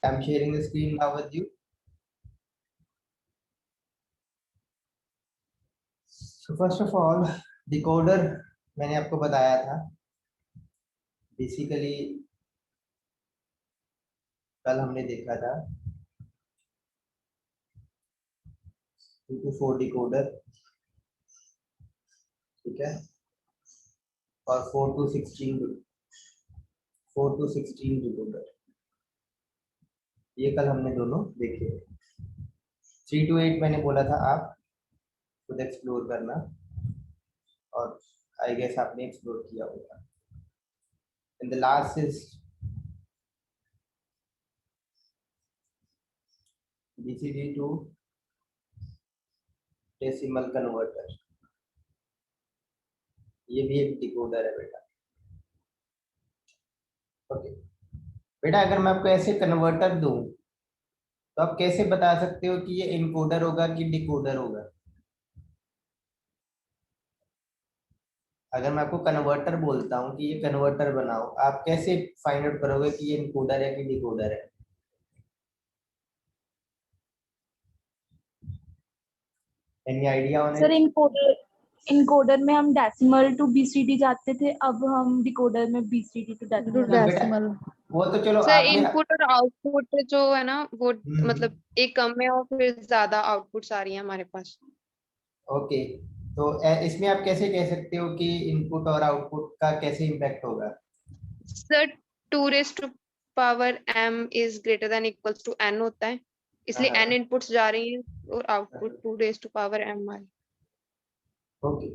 I'm sharing the screen now with you. So first of all, decoder मैंने आपको बताया था बेसिकली कल हमने देखा था 2 to 4 डिकोडर, ठीक है, और 4 to 16 डिकोडर, ये कल हमने दोनों देखे। 3 to 8 मैंने बोला था आप खुद एक्सप्लोर करना, और आई गेस आपने एक्सप्लोर किया होगा। And the last is BCD to decimal converter, ये भी एक डिकोडर है बेटा। ओके बेटा, अगर मैं आपको ऐसे कन्वर्टर दूं तो आप कैसे बता सकते हो कि ये इनकोडर होगा कि डिकोडर होगा? अगर मैं आपको कन्वर्टर बोलता हूँ कि ये कन्वर्टर बनाओ, आप कैसे फाइंड आउट करोगे कि ये इनकोडर है कि डिकोडर है? Any idea on sir it? Encoder में हम डेसिमल टू बीसीडी जाते थे, अब हम डिकोडर में बीसीडी टू डेसिमल। बेटा वो तो चलो सर आपने इनपुट और आउटपुट जो है ना वो हम्म, मतलब एक कम है और फिर ज्यादा आउटपुट्स आ रही है हमारे पास। ओके, तो इसमें आप कैसे कह सकते हो कि इनपुट और आउटपुट का कैसे इम्पैक्ट होगा? Sir 2 raise to power m is greater than equals to n होता है, इसलिए n इनपुट्स जा रही हैं और output 2 raise to power m आ रही है। ओके,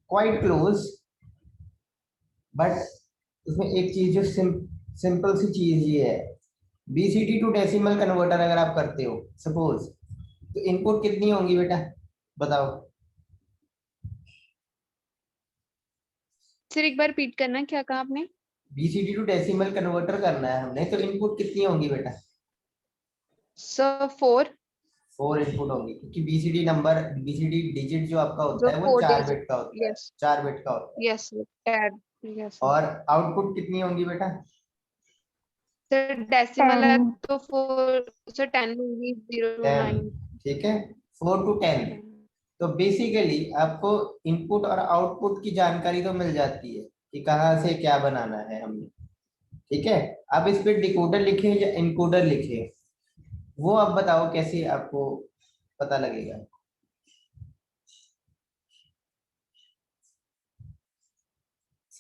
क्वाइट क्लोज, बट उसमें एक चीज जो सिंपल सी चीज ये है, बीसीडी टू डेसिमल कन्वर्टर अगर आप करते हो सपोज, तो इनपुट कितनी होंगी बेटा, बताओ? सर एक बार रिपीट करना, क्या कहा आपने? बीसीडी टू डेसिमल कन्वर्टर करना है हमने, तो इनपुट कितनी होंगी बेटा? सर 4 4 इनपुट होंगी, क्योंकि बीसीडी नंबर, बीसीडी डिजिट जो आपका होता जो है वो 4 4 डिजिट। बिट का होता है, यस 4 बिट का होता है। Yes add. यस और आउटपुट कितनी होंगी बेटा? सर डेसिमल है तो 4 सर 10 होगी, 0 to 10, 9। ठीक है, 4 to 10। तो बेसिकली आपको इनपुट और आउटपुट की जानकारी तो मिल जाती है कि कहाँ से क्या बनाना है हमने, ठीक है। अब इस पे डिकोडर लिखे या इनकोडर लिखे, वो आप बताओ कैसे आपको पता लगेगा?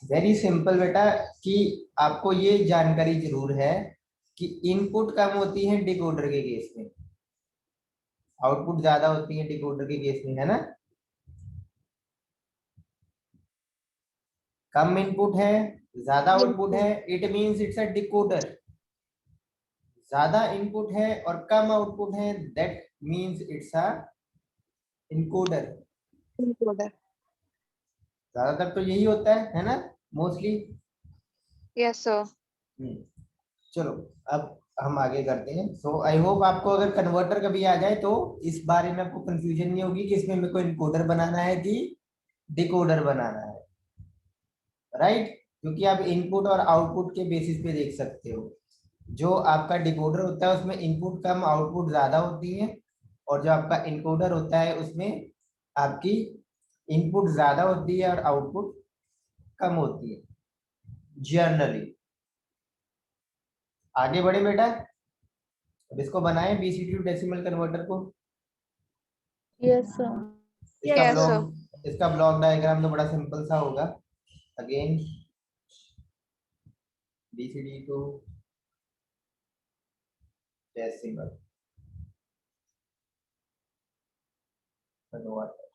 वेरी सिंपल बेटा, कि आपको ये जानकारी जरूर है कि इनपुट कम होती है डिकोडर के केस में, आउटपुट ज्यादा होती है डिकोडर के केस में, है ना। कम इनपुट है, ज्यादा आउटपुट है, it means it's a decoder. ज्यादा इनपुट है और कम आउटपुट है, that means it's a encoder. Encoder. ज्यादातर तो यही होता है ना, मोस्टली। Yes sir. चलो अब हम आगे करते हैं। सो आई होप आपको अगर कन्वर्टर कभी आ जाए तो इस बारे में आपको कंफ्यूजन नहीं होगी कि इसमें मेरे को इनकोडर बनाना है कि डिकोडर बनाना है, राइट। क्योंकि आप इनपुट और आउटपुट के बेसिस पे देख सकते हो, जो आपका डिकोडर होता है उसमें इनपुट कम आउटपुट ज्यादा होती है, और जो आपका इनकोडर होता है उसमें आपकी इनपुट ज्यादा होती है और आउटपुट कम होती है जनरली। आगे बढ़े बेटा, अब इसको बनाए बीसीडी टू डेसिमल कन्वर्टर को। Yes sir. इसका यस सर। ब्लॉक इसका ब्लॉक डायग्राम तो बड़ा सिंपल सा होगा। Again BCD to decimal converter,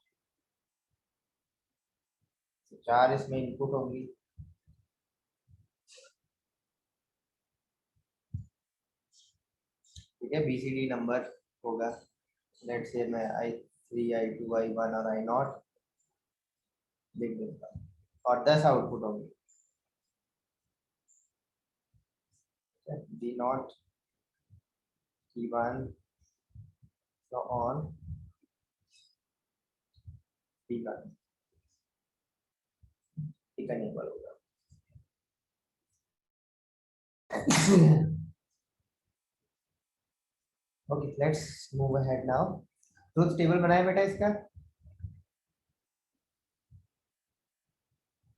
4 इसमें इनपुट होंगी, ठीक है। बीसीडी नंबर होगा, लेट्स से मैं I3 I2 I1 और I0 लिख देता हूँ, और 10 आउटपुट होंगे, D0 T1 so on T1, ठीक है, नहीं होगा। Okay, let's move ahead now. Truth table बनाए बेटा इसका।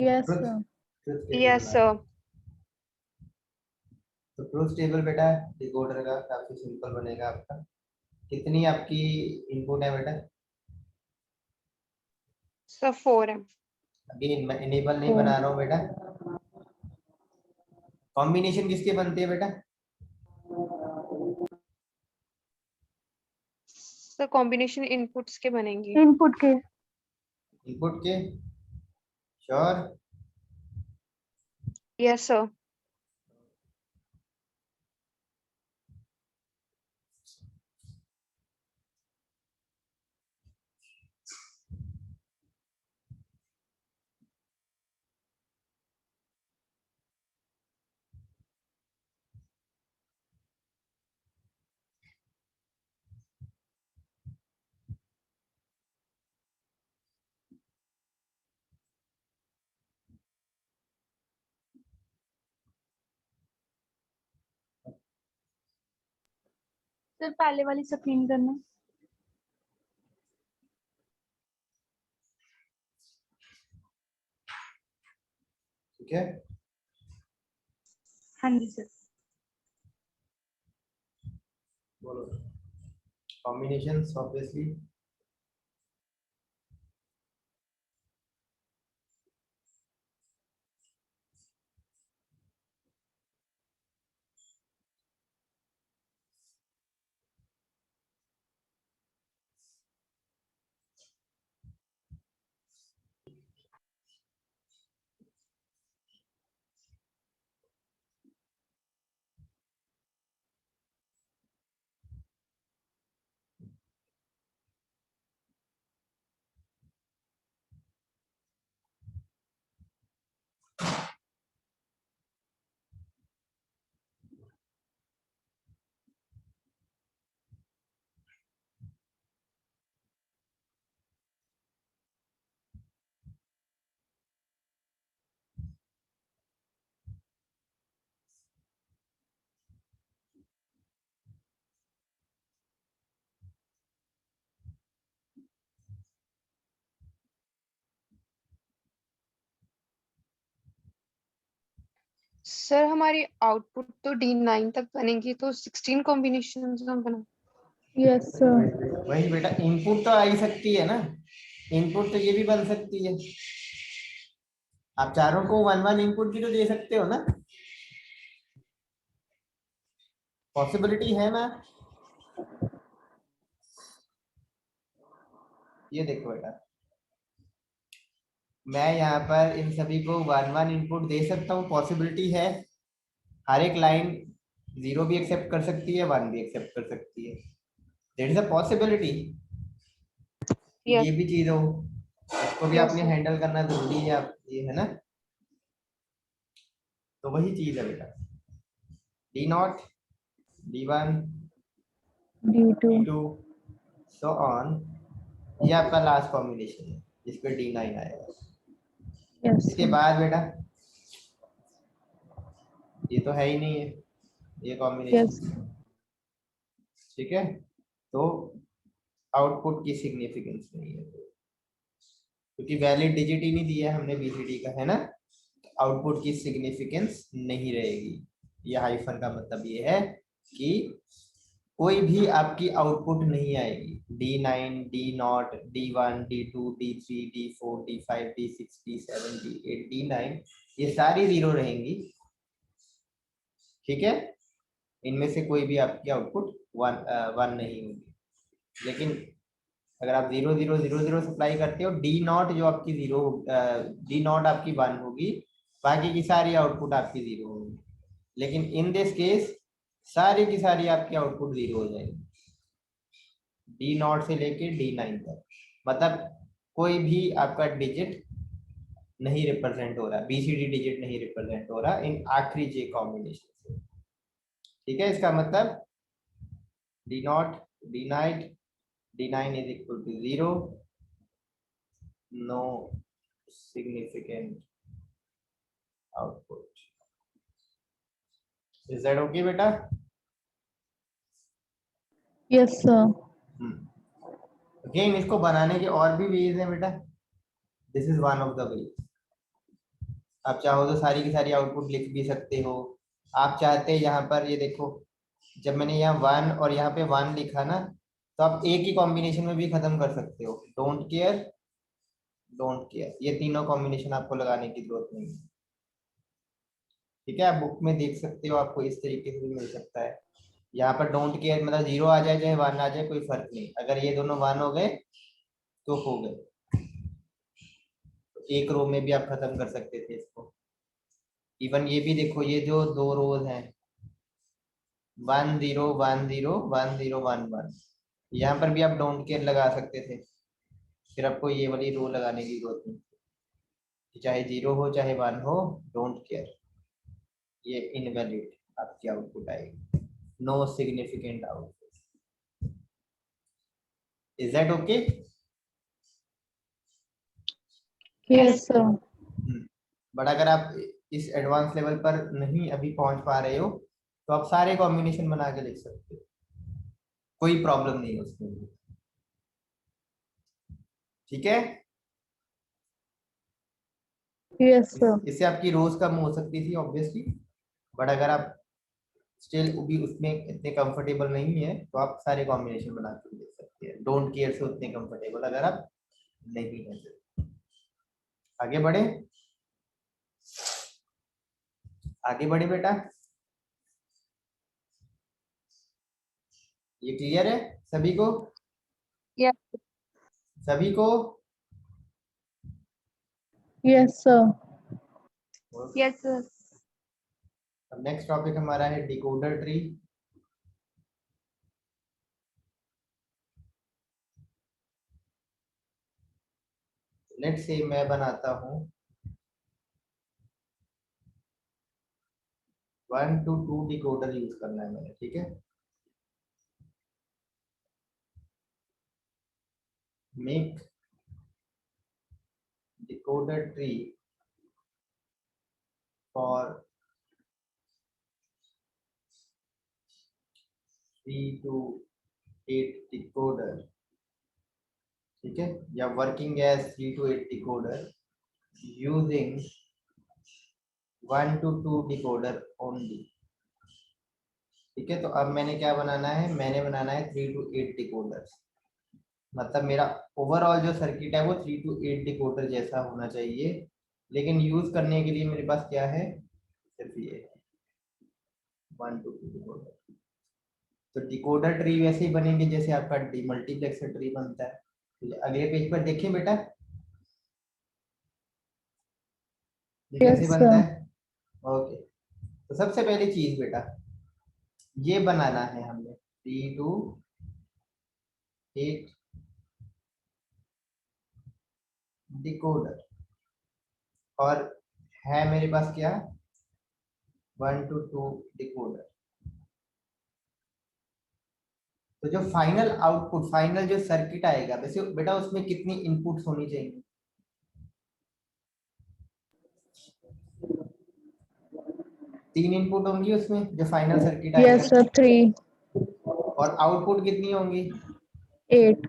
Yes truth sir. Truth table yes बनाए। सर। तो ट्रुथ टेबल बेटा डिकोडर का काफी सिंपल बनेगा आपका। कितनी आपकी इनपुट है बेटा? सर 4 है। अभी मैं इनेबल नहीं बना रहा हूँ बेटा। कॉम्बिनेशन किसके बनते हैं बेटा? सर कॉम्बिनेशन इनपुट्स के बनेंगे। इनपुट के। इनपुट के। श्योर? Yes sir. सर पहले वाली स्क्रीन करना। ठीक है। हाँ जी सर। बोलो। Combination obviously. सर हमारी आउटपुट तो D9 तक बनेगी, तो 16 कॉम्बिनेशन बना। Yes sir. वही बेटा, इनपुट तो आ ही सकती है ना। इनपुट तो ये भी बन सकती है। आप चारों को 1 1 इनपुट भी तो दे सकते हो ना। पॉसिबिलिटी है ना। ये देखो बेटा, मैं यहाँ पर इन सभी को 1 1 इनपुट दे सकता हूँ, पॉसिबिलिटी है। हर एक लाइन 0 भी एक्सेप्ट कर सकती है, 1 भी एक्सेप्ट कर सकती है। There is a possibility. Yes. ये भी चीज हो, इसको भी यस आपने सर। हैंडल करना जरूरी है। आप ये है ना। तो वही चीज है बेटा। D0, D1, D2। D2 so on. ये आपका लास्ट कॉम्बिनेशन है जिस पे D9 आएगा। यस इसके सर। बाद बेटा ये तो है ही नहीं है, ये यस। कॉम्बिनेशन। ठीक है। तो आउटपुट की सिग्निफिकेंस नहीं है, क्योंकि वैलिड डिजिट ही नहीं दिया है हमने बीसीडी का, है ना। आउटपुट की सिग्निफिकेंस नहीं रहेगी। ये हाइफन का मतलब ये है कि कोई भी आपकी आउटपुट नहीं आएगी। D9, D0, D1, D2, D3, D4, D5, D6, D7, D8, D9 ये सारी 0 रहेंगी। ठीक है। इनमें से कोई भी आपकी आउटपुट 1 नहीं होगी। लेकिन अगर आप 0 0 0 0 सप्लाई करते हो, D0 जो आपकी 0, D0 आपकी 1 होगी, बाकी की सारी आउटपुट आपकी 0 होगी। लेकिन इन दिस केस सारी की सारी आपकी आउटपुट 0 हो जाएगी, D0 से लेके D9 तक। मतलब कोई भी आपका डिजिट नहीं रिप्रेजेंट हो रहा, बीसीडी डिजिट नहीं रिप्रेजेंट हो रहा इन आखिरी जे कॉम्बिनेशन से। ठीक है। इसका मतलब D0, D9, D9 is equal to 0, no significant output. Is that okay बेटा? Yes, sir. अगेन इसको बनाने के और भी वेज हैं बेटा, this is one of the way. आप चाहो तो सारी की सारी आउटपुट लिख भी सकते हो। आप चाहते हैं यहाँ पर ये देखो, जब मैंने यहाँ 1 और यहाँ पे 1 लिखा ना, तो आप एक ही कॉम्बिनेशन में भी खत्म कर सकते हो। डोंट केयर, डोंट केयर, ये तीनों कॉम्बिनेशन आपको लगाने की जरूरत नहीं है। ठीक है, आप बुक में देख सकते हो, आपको इस तरीके से भी मिल सकता है। यहाँ पर डोंट केयर मतलब 0 आ जाए चाहे 1 आ जाए कोई फर्क नहीं, अगर ये दोनों 1 हो गए तो हो गए। तो एक रो में भी आप खत्म कर सकते थे इसको। इवन ये भी देखो, ये जो 2 रोज हैं 1 0 1 0 1 0 1 1, यहाँ पर भी आप डोंट केयर लगा सकते थे, फिर आपको ये वाली रो लगाने की जरूरत नहीं, चाहे 0 हो चाहे 1 हो, डोंट केयर, ये इनवैलिड आपकी आउटपुट आएगी, no significant output. Is that okay? Yes, sir. But अगर आप इस एडवांस लेवल पर नहीं अभी पहुंच पा रहे हो, तो आप सारे कॉम्बिनेशन बना के लिख सकते हो, कोई प्रॉब्लम नहीं है उसमें। ठीक है, Yes, sir. इससे आपकी रोज कम हो सकती थी ऑब्वियसली, बट अगर आप स्टिल भी उसमें इतने कंफर्टेबल नहीं है तो आप सारे कॉम्बिनेशन बना के लिख सकते हैं। डोंट केयर से उतने कंफर्टेबल अगर आप नहीं है तो। आगे बढ़े, आगे बढ़े बेटा, ये क्लियर है सभी को? Yes. सभी को? Yes, sir. Yes, sir. अब नेक्स्ट टॉपिक हमारा है डिकोडर ट्री। लेट से मैं बनाता हूं 1 to 2 डिकोडर यूज करना है मैंने, ठीक है। Make decoder tree for 3 to 8 decoder, ठीक है, या working as 3 to 8 decoder using 1 to 2 decoder only. ठीक है, तो अब मैंने क्या बनाना है, मैंने बनाना है 3 to 8 डिकोडर्स, मतलब मेरा ओवरऑल जो सर्किट है वो 3 to 8 डिकोडर जैसा होना चाहिए, लेकिन यूज करने के लिए मेरे पास क्या है, सिर्फ ये 1 to 2 डिकोडर। तो डिकोडर ट्री वैसे ही बनेंगे जैसे आपका डीमल्टीप्लेक्सर ट्री बनता है। तो अगले पेज पर देखें बेटा, ये कैसे Yes, बनता sir. है। ओके, तो सबसे पहली चीज बेटा, ये बनाना है हमें 3 to 8 डिकोडर, और है मेरे पास क्या, 1 to 2 डिकोडर। तो जो फाइनल आउटपुट, फाइनल जो सर्किट आएगा, वैसे बेटा उसमें कितनी इनपुट्स होनी चाहिए, 3 इनपुट होंगी उसमें जो फाइनल सर्किट आएगा, Yes, sir. 3, और आउटपुट कितनी होंगी, 8.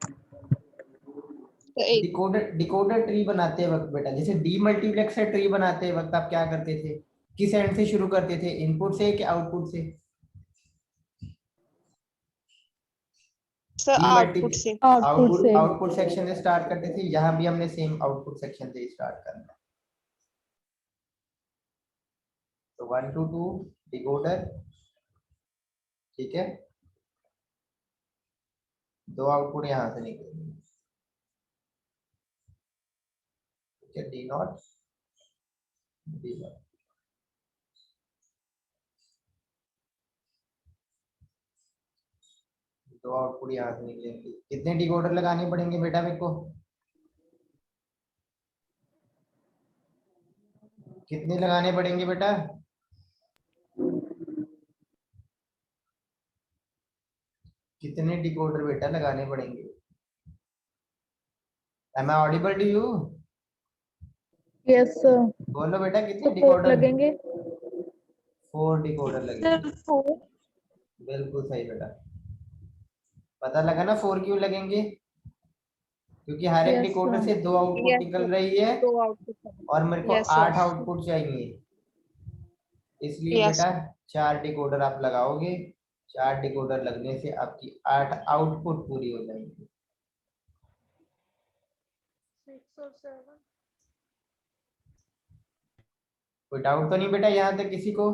So, 8. डिकोडर, डिकोडर ट्री बनाते वक्त बेटा, जैसे डीमल्टीप्लेक्सर ट्री बनाते वक्त आप क्या करते थे, किस एंड से शुरू करते थे, इनपुट से कि आउटपुट से? So, output से. Output से. आउटपुट सेक्शन से स्टार्ट करते थे, यहाँ भी हमने सेम आउटपुट सेक्शन से स्टार्ट करना है। तो 1 to 2 डिकोडर, ठीक है, 2 आउटपुट यहाँ से निकलेंगे, ठीक है, डी नॉट डी नॉट। दो आउटपुट यहाँ से निकलेंगे। कितने डिकोडर लगाने पड़ेंगे बेटा मेरे को, कितने लगाने पड़ेंगे बेटा, कितने डिकोडर बेटा लगाने पड़ेंगे? Am I audible to you? Yes, sir. बोलो बेटा, कितने तो 4 डिकोडर? लगेंगे. 4 डिकोडर लगेंगे। सर 4। बिल्कुल सही बेटा, पता लगा ना 4 क्यों लगेंगे, क्योंकि हर एक यस डिकोडर सर। से 2 आउटपुट यस निकल सर, रही है दो आउटपुट। और मेरे को यस 8 सर। आउटपुट चाहिए, इसलिए यस। बेटा 4 डिकोडर आप लगाओगे। 4 डिकोडर लगने से आपकी 8 आउटपुट पूरी हो जाएंगी। 6 और 7। कोई डाउट तो नहीं बेटा यहाँ तक किसी को?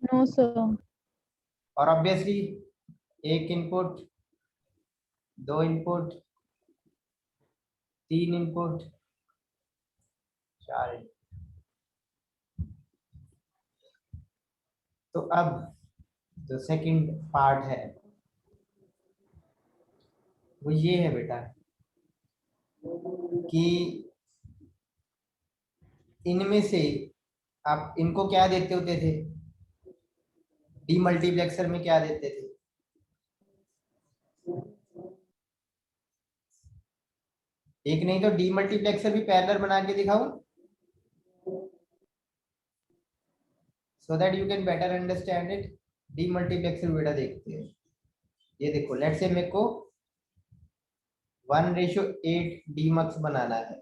No sir. और ऑब्वियसली एक इनपुट, 2 इनपुट, 3 इनपुट, 4 इनपुट। तो अब जो सेकंड पार्ट है वो ये है बेटा कि इनमें से आप इनको क्या देते होते थे, डीमल्टीप्लेक्सर में क्या देते थे? एक नहीं तो डीमल्टीप्लेक्सर भी पैरेलल बना के दिखाऊं, so that you can better understand it. Demultiplexer बेटा देखते हैं, ये देखो लेट्स से मेरे को 1:8 डीमक्स बनाना है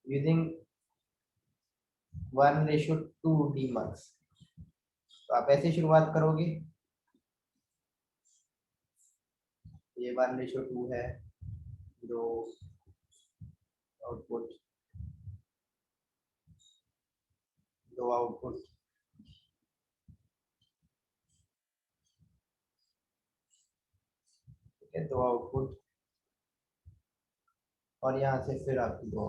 यूजिंग 1:2 डीमक्स। तो आप ऐसे शुरुआत करोगे, ये 1:2 है, 2 आउटपुट, 2 आउटपुट, ठीक है, 2 आउटपुट और यहाँ से फिर आपकी 2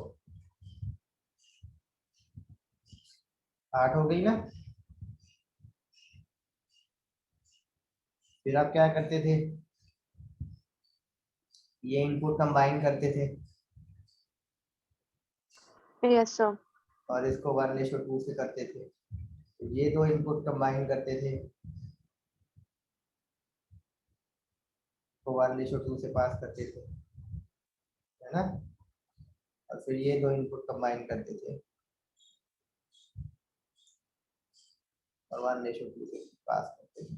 8 हो गई ना। फिर आप क्या करते थे, ये इनपुट कंबाइन करते थे यस सर। और इसको 1:2 से करते थे, तो ये 2 इनपुट कंबाइन करते थे तो 1:2 से पास करते थे, है ना। और फिर ये 2 इनपुट कंबाइन करते थे और 1:2 से पास करते थे।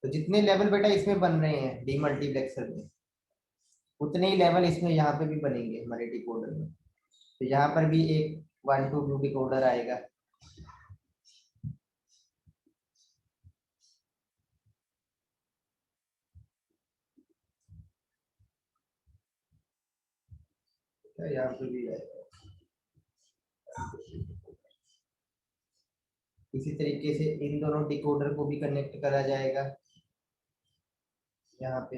तो जितने लेवल बेटा इसमें बन रहे हैं डीमल्टीप्लेक्सर में, उतने ही लेवल इसमें यहाँ पे भी बनेंगे हमारे डिकोडर में। तो यहाँ पर भी एक 1:2 डिकोडर आएगा, तो यहाँ पे भी आएगा। इसी तरीके से इन दोनों डिकोडर को भी कनेक्ट करा जाएगा, यहाँ पे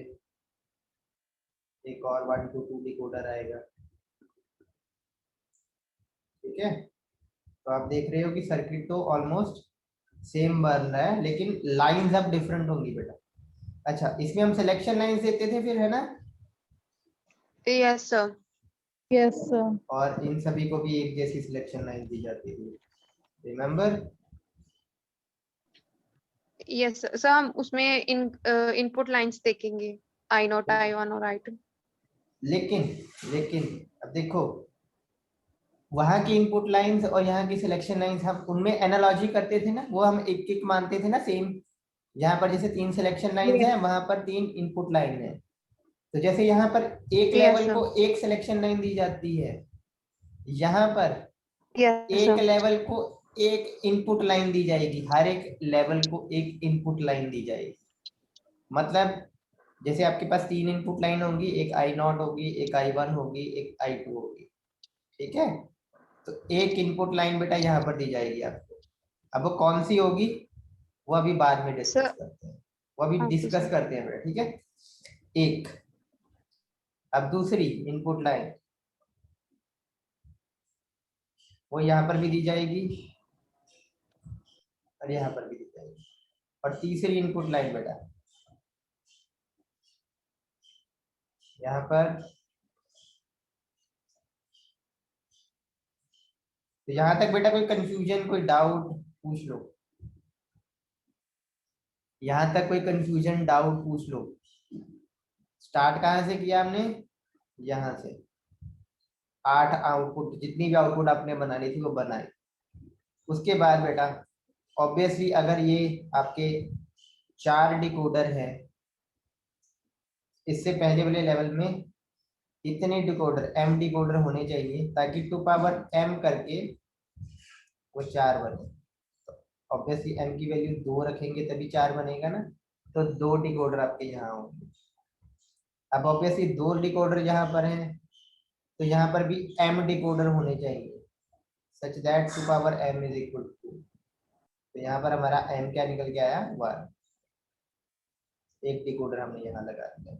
एक और 1:2 डिकोडर आएगा, ठीक है। तो आप देख रहे हो कि सर्किट तो ऑलमोस्ट सेम बन रहा है, लेकिन लाइंस अब डिफरेंट होंगी बेटा। अच्छा, इसमें हम सिलेक्शन लाइंस देते थे फिर, है ना। Yes sir. Yes sir. और इन सभी को भी एक जैसी सिलेक्शन लाइन दी जाती थी, रिमेम्बर। यस सर, हम उसमें इनपुट लाइंस देखेंगे, I0, I1 और I2। लेकिन लेकिन अब देखो, वहां की इनपुट लाइंस और यहाँ की सिलेक्शन लाइंस हम उनमें एनालॉजी करते थे ना, वो हम एक एक मानते थे ना सेम। यहाँ पर जैसे 3 सिलेक्शन लाइंस है, वहां पर 3 इनपुट लाइन है, तो जैसे यहाँ पर एक यस लेवल सर। को एक सिलेक्शन लाइन दी जाती है, यहाँ पर यस एक सर। लेवल को एक इनपुट लाइन दी जाएगी, हर एक लेवल को एक इनपुट लाइन दी जाएगी। मतलब जैसे आपके पास 3 इनपुट लाइन होंगी, एक I0 होगी, एक I1 होगी, एक I2 होगी, ठीक है। तो एक इनपुट लाइन बेटा यहाँ पर दी जाएगी आपको। अब वो कौन सी होगी वो अभी बाद में डिस्कस सर करते हैं, वो अभी ओके डिस्कस सर। करते हैं बेटा, ठीक है। एक, अब दूसरी इनपुट लाइन वो यहाँ पर भी दी जाएगी और यहाँ पर भी दी जाएगी। और तीसरी इनपुट लाइन बेटा यहाँ पर, तो यहाँ तक बेटा कोई कंफ्यूजन, कोई डाउट पूछ लो, यहाँ तक कोई कंफ्यूजन डाउट पूछ लो। स्टार्ट कहाँ से किया हमने, यहाँ से, 8 आउटपुट, जितनी भी आउटपुट आपने बनानी थी वो बनाई। उसके बाद बेटा ऑब्वियसली अगर ये आपके 4 डिकोडर है, इससे पहले वाले लेवल में इतने डिकोडर एम डिकोडर होने चाहिए ताकि 2 पावर m करके वो 4 बने। ऑब्वियसली m की वैल्यू 2 रखेंगे तभी 4 बनेगा ना, तो 2 डिकोडर आपके यहाँ होंगे। अब ऑब्वियसली 2 डिकोडर यहाँ पर हैं तो यहाँ पर भी m डिकोडर होने चाहिए such that 2 power m is equal to, तो यहाँ पर हमारा m क्या निकल के आया 1। एक डिकोडर हमने यहाँ लगा दिया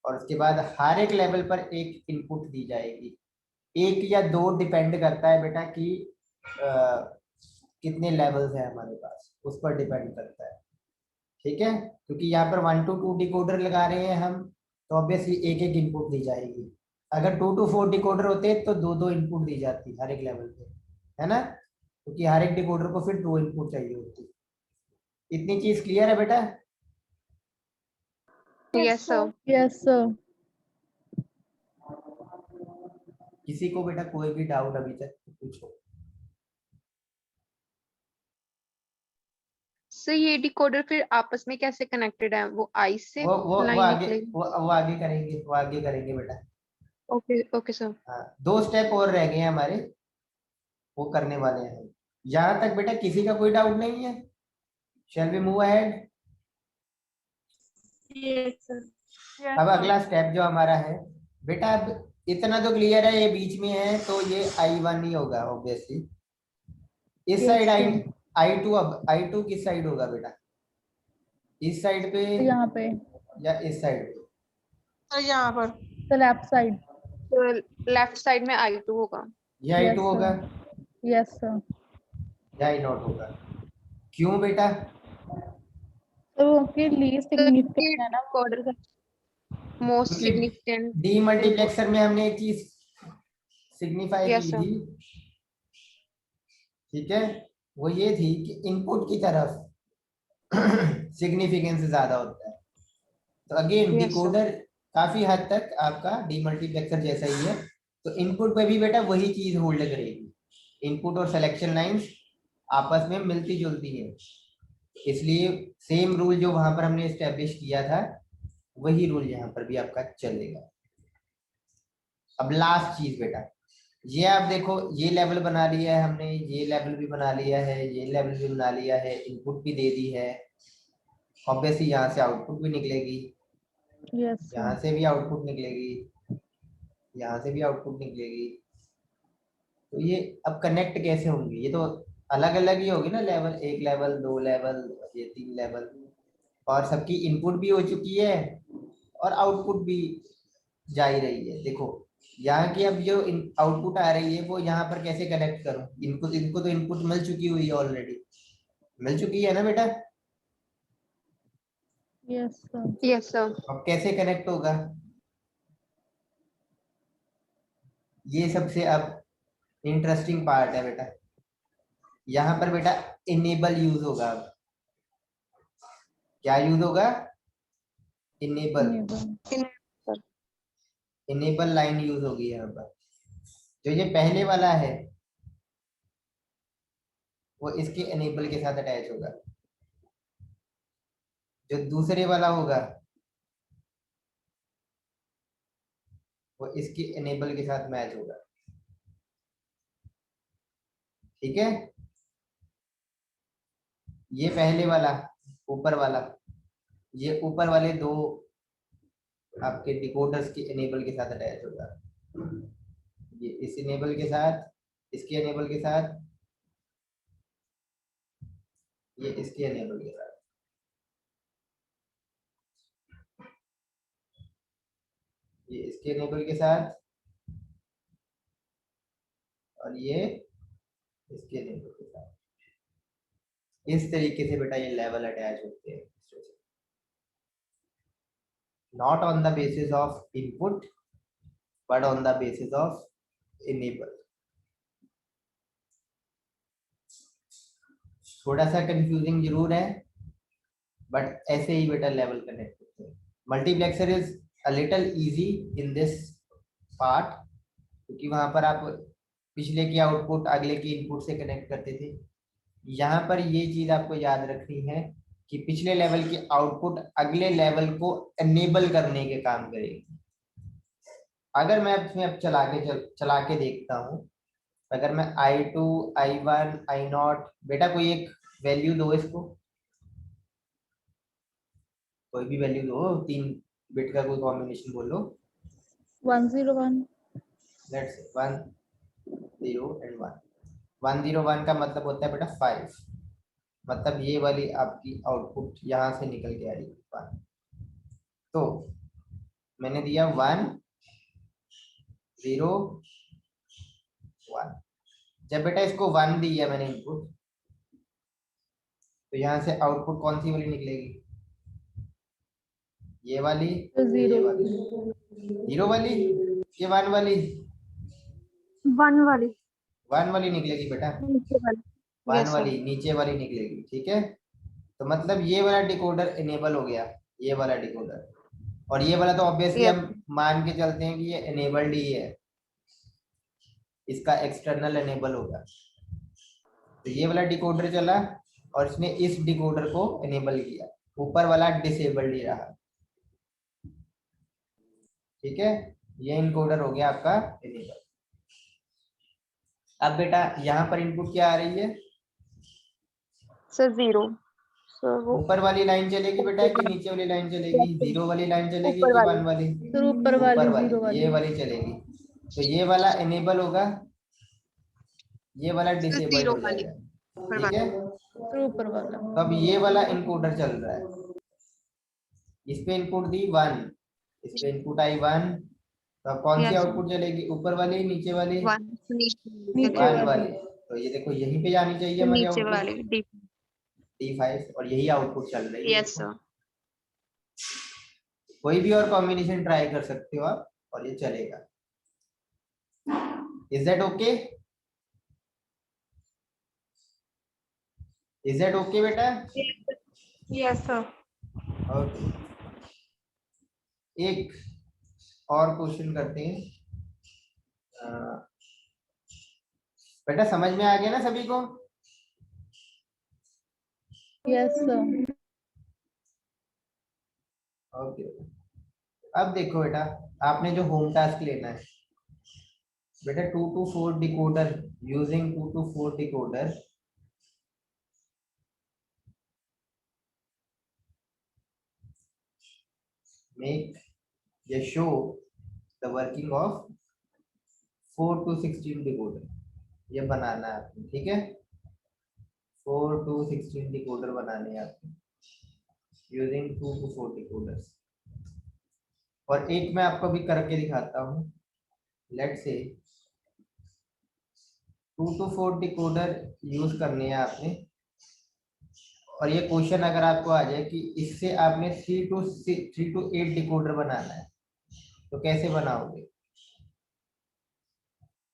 और उसके बाद हर एक लेवल पर एक इनपुट दी जाएगी। 1 या 2 डिपेंड करता है बेटा कि कितने लेवल्स है हमारे पास, उस पर डिपेंड करता है। ठीक है, क्योंकि यहाँ पर 1 to 2 डिकोडर लगा रहे हैं हम, तो ऑब्वियसली एक एक इनपुट दी जाएगी। अगर 2 to 4 डिकोडर होते तो 2 इनपुट दी जाती हर एक लेवल पे, है ना, क्योंकि हर एक डिकोडर को फिर 2 इनपुट चाहिए होती। इतनी चीज क्लियर है बेटा? Yes sir. Yes sir. किसी को बेटा कोई भी डाउट अभी तक पूछो। सर ये डिकोडर फिर आपस में कैसे कनेक्टेड है, वो आई से वो लाइन आगे निकलेगी? वो आगे करेंगे, वो आगे करेंगे बेटा। Okay okay sir. हाँ, 2 स्टेप और रह गए हैं हमारे, वो करने वाले हैं। यहाँ तक बेटा किसी का कोई डाउट नहीं है? Shall we move ahead? Yes sir. अब अगला स्टेप जो हमारा है बेटा, अब इतना तो क्लियर है, ये बीच में है तो ये I1 ही होगा ऑब्वियसली। इस साइड I2, अब I2 किस साइड होगा बेटा? इस साइड पे यहाँ पे, या इस साइड पे? तो यहाँ पर तो लेफ्ट साइड। तो लेफ्ट साइड में I2 होगा। ये I2 होगा यस सर। या I0 होगा? क्यों बेटा? तो ओके लीस्ट सिग्निफिकेंट है ना वो। डिकोडर मोस्ट क्योंकि सिग्निफिकेंट। डीमल्टीप्लेक्सर में हमने एक चीज सिग्निफाई Yes, की sir. थी, ठीक है, वो ये थी कि इनपुट की तरफ सिग्निफिकेंस ज्यादा होता है। तो अगेन Yes, sir. डिकोडर काफी हद तक आपका डीमल्टीप्लेक्सर जैसा ही है, तो इनपुट पे भी बेटा वही चीज होल्ड करेगी। इनपुट और सिलेक्शन लाइंस आपस में मिलती जुलती है, इसलिए सेम रूल जो वहां पर हमने एस्टेब्लिश किया था वही रूल यहाँ पर भी आपका चलेगा। अब लास्ट चीज बेटा, ये आप देखो, ये लेवल बना लिया है हमने, ये लेवल भी बना लिया है, ये लेवल भी बना लिया है, इनपुट भी दे दी है, ऑब्वियसली यहाँ से आउटपुट भी निकलेगी, यस यहाँ से भी आउटपुट निकलेगी, यहाँ से भी आउटपुट निकलेगी। तो ये अब कनेक्ट कैसे होंगे? ये तो अलग अलग ही होगी ना लेवल, 1 लेवल, 2 लेवल, ये 3 लेवल, और सबकी इनपुट भी हो चुकी है और आउटपुट भी जा ही रही है। देखो यहाँ की अब जो आउटपुट आ रही है वो यहाँ पर कैसे कनेक्ट करूं? इनको तो इनपुट मिल चुकी हुई है, ऑलरेडी मिल चुकी है ना बेटा? Yes sir. Yes, sir. अब कैसे कनेक्ट होगा? ये सबसे अब इंटरेस्टिंग पार्ट है बेटा। यहाँ पर बेटा इनेबल यूज होगा। अब क्या यूज होगा? इनेबल, इनेबल लाइन यूज होगी यहाँ पर। जो ये पहले वाला है वो इसके इनेबल के साथ अटैच होगा, जो दूसरे वाला होगा वो इसके इनेबल के साथ मैच होगा। ठीक है, ये पहले वाला ऊपर वाला, ये ऊपर वाले 2 आपके डिकोडर्स के इनेबल के साथ अटैच होगा। ये इस इनेबल के साथ, इसके इनेबल के साथ, ये इसके इनेबल के साथ। ये इसके इनेबल के साथ और ये इसके इनेबल के साथ। इस तरीके से बेटा ये लेवल अटैच होते हैं, not on the basis of input but on the basis of enable. थोड़ा सा कंफ्यूजिंग जरूर है बट ऐसे ही बेटा लेवल कनेक्ट होते हैं। Multiplexer is a little easy in this part, क्योंकि वहां पर आप पिछले की आउटपुट अगले की इनपुट से कनेक्ट करते थे। यहाँ पर ये चीज आपको याद रखनी है कि पिछले लेवल की आउटपुट अगले लेवल को एनेबल करने के काम करेगी। अगर मैं इसमें अब चला के देखता हूँ, अगर मैं I2 I1 I0, बेटा कोई एक वैल्यू दो इसको, कोई भी वैल्यू दो, 3 बिट का कोई कॉम्बिनेशन बोलो। 101 लेट्स 1 0 and 1। 101 का मतलब होता है बेटा 5, मतलब ये वाली आपकी आउटपुट यहाँ से निकल के आ रही है 1। तो मैंने दिया 1 0 1। जब बेटा इसको 1 दिया मैंने इनपुट, तो यहाँ से आउटपुट कौन सी वाली निकलेगी? ये वाली, ये वाली, 0 वाली, ये 1 वाली, 1 वाली 1 वाली निकलेगी बेटा, नीचे वाली। 1 Yes, sir. वाली नीचे वाली निकलेगी। ठीक है, तो मतलब ये वाला डिकोडर इनेबल हो गया, ये वाला डिकोडर। और ये वाला तो ऑब्वियसली Yes. हम मान के चलते हैं कि ये इनेबल्ड ही है, इसका एक्सटर्नल इनेबल होगा। तो ये वाला डिकोडर चला और इसने इस डिकोडर को इनेबल किया, ऊपर वाला डिसेबल्ड ही रहा। ठीक है, ये इनकोडर हो गया आपका इनेबल। अब बेटा यहाँ पर इनपुट क्या आ रही है? Sir, 0. So वो ऊपर वाली लाइन चलेगी बेटा कि नीचे वाली लाइन चलेगी? 0 वाली लाइन चलेगी ऊपर कि वाली। 1 वाली? फिर ऊपर वाली 0 वाली। ये वाली चलेगी। तो ये वाला इनेबल होगा, ये वाला डिसेबल्ड 0 हो वाली। जाएगा। ठीक है, फिर ऊपर वाला। तो अब ये वाला इनकोडर चल रहा है, इस पे इनपुट दी 1, इस पे इनपुट आई 1, तो अब कौन सी Yes, sir. आउटपुट चलेगी? ऊपर वाली नीचे वाली? 1 नीचे 1 वाली। वाली। तो ये देखो यहीं पे जानी चाहिए हमारी नीचे आउटपुट वाले D. D5, और यही आउटपुट चल रही है। Yes, sir. कोई भी और कॉम्बिनेशन ट्राई कर सकते हो आप और ये चलेगा। Is that okay? Is that okay बेटा? Yes sir. ओके, एक और क्वेश्चन करते हैं। बेटा समझ में आ गया ना सभी को? Yes sir. ओके, अब देखो बेटा, आपने जो होम टास्क लेना है बेटा, 2 to 4 decoder, using 2 to 4 decoder make या show the working of 4 to 16 decoder, ये बनाना है आपको। ठीक है, 4 to 16 डिकोडर बनाने हैं आपको यूजिंग 2 to 4 डिकोडर्स। और एक मैं आपको भी करके दिखाता हूँ। Let's say 2 to 4 decoder use करने हैं आपने, और ये क्वेश्चन अगर आपको आ जाए कि इससे आपने 3 to 8 डिकोडर बनाना है, तो कैसे बनाओगे?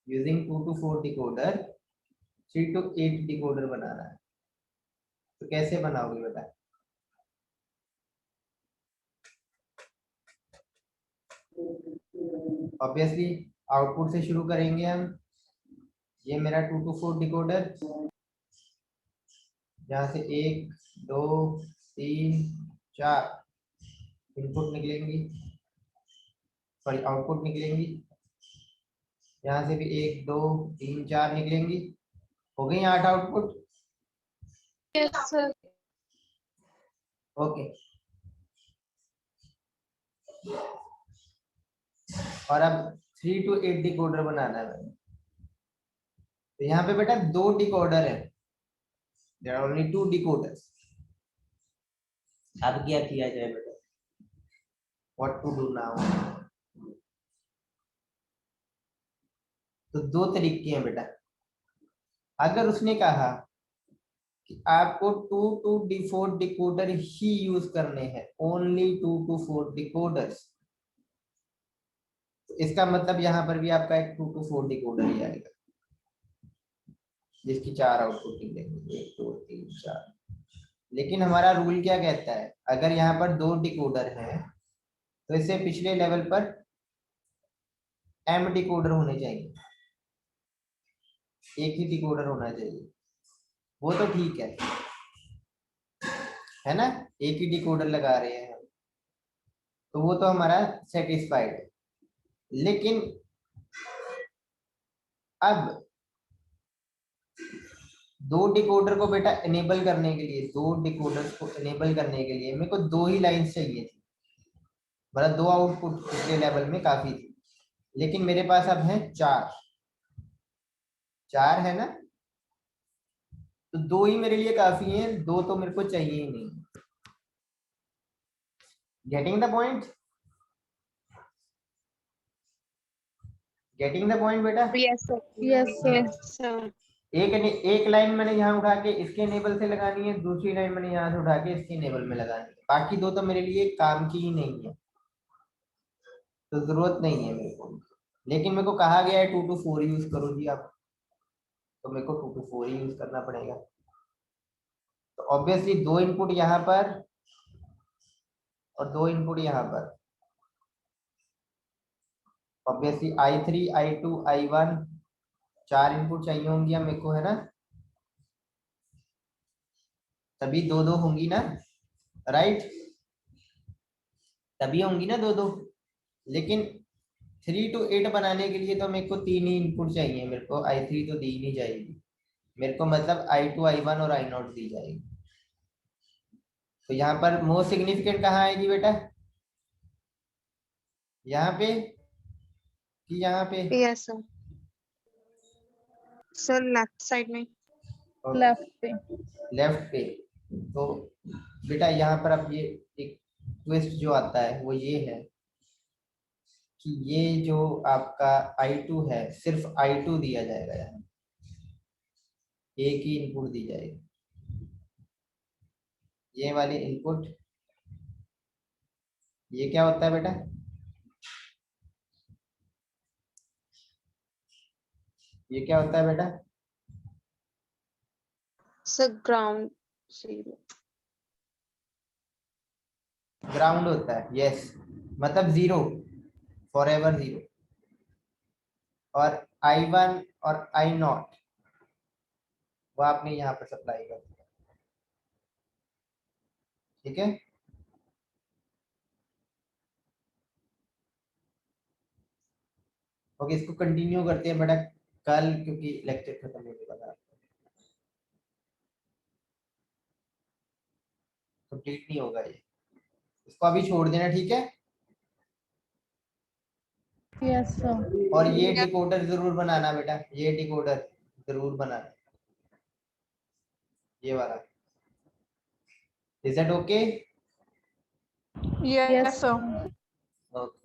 Using 2 to 4 decoder 3 to 8 decoder बनाना है, तो कैसे बनाओगे बेटा? ऑब्वियसली आउटपुट से शुरू करेंगे हम। ये मेरा 2 to 4 डिकोडर, यहाँ से 1 2 3 4 इनपुट निकलेंगी, सॉरी आउटपुट निकलेंगी। यहाँ से भी 1 2 3 4 निकलेंगी। हो गई 8 आउटपुट। Yes, sir. ओके, और अब 3 to 8 डिकोडर बनाना है मैंने। तो यहाँ पे बेटा 2 डिकोडर है, देयर आर ओनली 2 डिकोडर्स। अब क्या किया जाए बेटा? What to do now? तो 2 तरीके हैं बेटा। अगर उसने कहा कि आपको 2 to 4 डिकोडर ही यूज करने हैं, ओनली 2 to 4 डिकोडर्स, तो इसका मतलब यहाँ पर भी आपका एक 2 to 4 डिकोडर ही आएगा, जिसकी 4 आउटपुट निकलेंगे, 1 2 3 4। लेकिन हमारा रूल क्या कहता है? अगर यहाँ पर 2 डिकोडर हैं तो इसे पिछले लेवल पर एम डिकोडर होने चाहिए, एक ही डिकोडर होना चाहिए, वो तो ठीक है ना, एक ही डिकोडर लगा रहे हैं हम, तो वो तो हमारा सेटिस्फाइड है। लेकिन अब दो डिकोडर को बेटा इनेबल करने के लिए, दो डिकोडर्स को इनेबल करने के लिए मेरे को दो ही लाइंस चाहिए थी, मतलब दो आउटपुट पिछले लेवल में काफी थी, लेकिन मेरे पास अब है चार, चार है ना, तो दो ही मेरे लिए काफी है, दो तो मेरे को चाहिए ही नहीं। Getting the point, getting the point बेटा। Yes, sir. Yes, sir. Yes, sir. एक लाइन मैंने यहाँ उठा के इसके इनेबल से लगानी है, दूसरी लाइन मैंने यहाँ से उठा के इसके इनेबल में लगानी है, बाकी दो तो मेरे लिए काम की ही नहीं है, तो जरूरत नहीं है मेरे को। लेकिन मेरे को कहा गया है 2 to 4 यूज करो जी आप, तो मेरे को 2 to 4 यूज करना पड़ेगा। तो ऑब्वियसली दो इनपुट यहाँ पर और दो इनपुट यहाँ पर, ऑब्वियसली I3 I2 I1 चार इनपुट चाहिए होंगी अब मेरे को, है ना, तभी दो दो होंगी ना, राइट, तभी होंगी ना दो दो। लेकिन 3 to 8 बनाने के लिए तो मेरे को तीन ही इनपुट चाहिए, मेरे को I3 तो दी नहीं जाएगी मेरे को, मतलब I2 I1 और I0 दी जाएगी। तो यहाँ पर मोस्ट सिग्निफिकेंट कहाँ आएगी बेटा, यहाँ पे कि यहाँ पे? Yes, sir. Sir, left side में. लेफ्ट पे। लेफ्ट पे। तो बेटा यहाँ पर अब ये एक ट्विस्ट जो आता है वो ये है कि ये जो आपका I2 है सिर्फ I2 दिया जाएगा, यहाँ एक ही इनपुट दी जाएगी, ये वाली इनपुट, ये क्या होता है बेटा, ये क्या होता है बेटा? Sir, ground 0. ग्राउंड होता है, यस, मतलब जीरो, फॉर एवर जीरो। और I1 और I0 वो आपने यहाँ पर सप्लाई कर दिया, ठीक है। ओके, इसको कंटिन्यू करते हैं बेटा कल, क्योंकि लेक्चर खत्म होने वाला है, कंप्लीट नहीं होगा ये, इसको अभी छोड़ देना, ठीक है। Yes sir. और ये डिकोडर जरूर बनाना बेटा, ये डिकोडर जरूर बनाना, ये वाला। Is that okay? Yes sir. Okay.